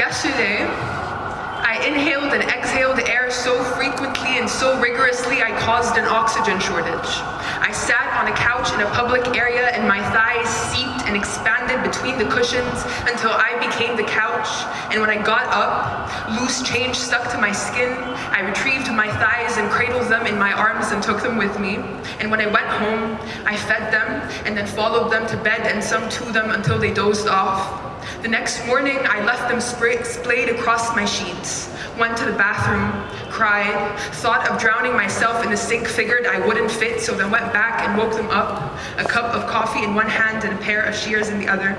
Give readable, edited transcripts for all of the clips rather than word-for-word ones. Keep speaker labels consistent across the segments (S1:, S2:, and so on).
S1: Yesterday, I inhaled and exhaled air so frequently and so rigorously I caused an oxygen shortage. I sat on a couch in a public area and my thighs seeped and expanded between the cushions until I became the couch. And when I got up, loose change stuck to my skin. I retrieved my thighs and cradled them in my arms and took them with me. And when I went home, I fed them and then followed them to bed and some to them until they dozed off. The next morning, I left them splayed across my sheets, went to the bathroom, cried, thought of drowning myself in the sink, figured I wouldn't fit, so then went back and woke them up, a cup of coffee in one hand and a pair of shears in the other.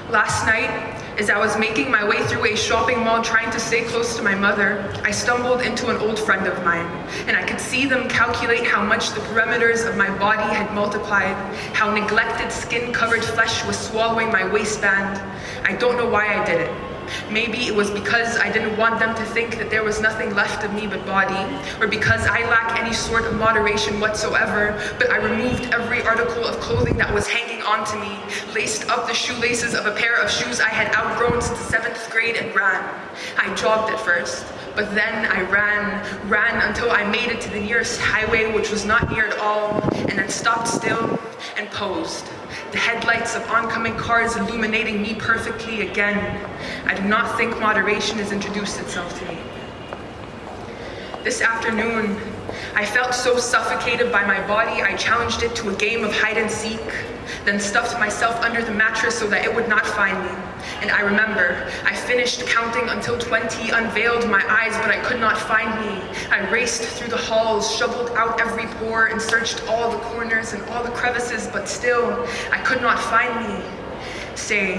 S1: Last night, as I was making my way through a shopping mall trying to stay close to my mother, I stumbled into an old friend of mine, and I could see them calculate how much the perimeters of my body had multiplied, how neglected skin-covered flesh was swallowing my waistband. I don't know why I did it. Maybe it was because I didn't want them to think that there was nothing left of me but body, or because I lack any sort of moderation whatsoever, but I removed every article of clothing that was hanging onto me, laced up the shoelaces of a pair of shoes I had outgrown since the 7th grade and ran. I jogged at first, but then I ran until I made it to the nearest highway, which was not near at all, and then stopped still and posed. The headlights of oncoming cars illuminating me perfectly again. I do not think moderation has introduced itself to me. This afternoon, I felt so suffocated by my body, I challenged it to a game of hide and seek, then stuffed myself under the mattress so that it would not find me. And I remember, I finished counting until 20, unveiled my eyes, but I could not find me. I raced through the halls, shoveled out every pore, and searched all the corners and all the crevices, but still, I could not find me. Say,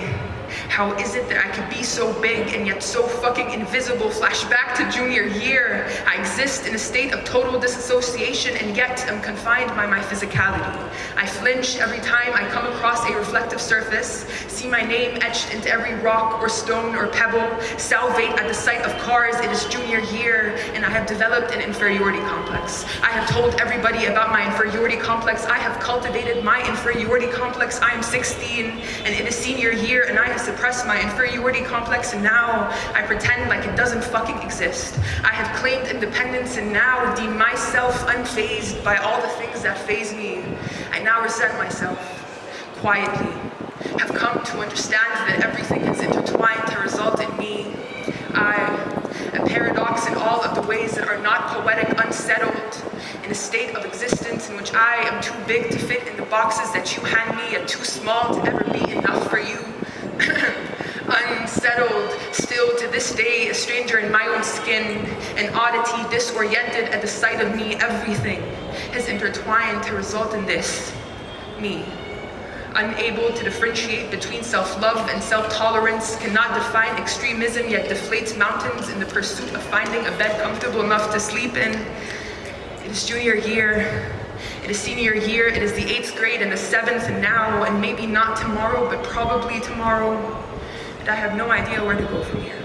S1: how is it that I could be so big and yet so fucking invisible? Flashback to junior year. I exist in a state of total disassociation and yet am confined by my physicality. I flinch every time I come across a reflective surface, see my name etched into every rock or stone or pebble, salivate at the sight of cars. It is junior year and I have developed an inferiority complex. I have told everybody about my inferiority complex. I have cultivated my inferiority complex. I am 16 and it is senior year and I have suppressed my inferiority complex, and now I pretend like it doesn't fucking exist. I have claimed independence and now deem myself unfazed by all the things that faze me. I now resent myself, quietly, have come to understand that everything is intertwined to result in me. A paradox in all of the ways that are not poetic, unsettled, in a state of existence in which I am too big to fit in the boxes that you hand me, yet too small to ever be enough for you. Unsettled, still to this day, a stranger in my own skin, an oddity, disoriented at the sight of me. Everything has intertwined to result in this, me. Unable to differentiate between self-love and self-tolerance, cannot define extremism, yet deflates mountains in the pursuit of finding a bed comfortable enough to sleep in. It is junior year. It is senior year, it is the 8th grade and the 7th, and now, and maybe not tomorrow, but probably tomorrow, and I have no idea where to go from here.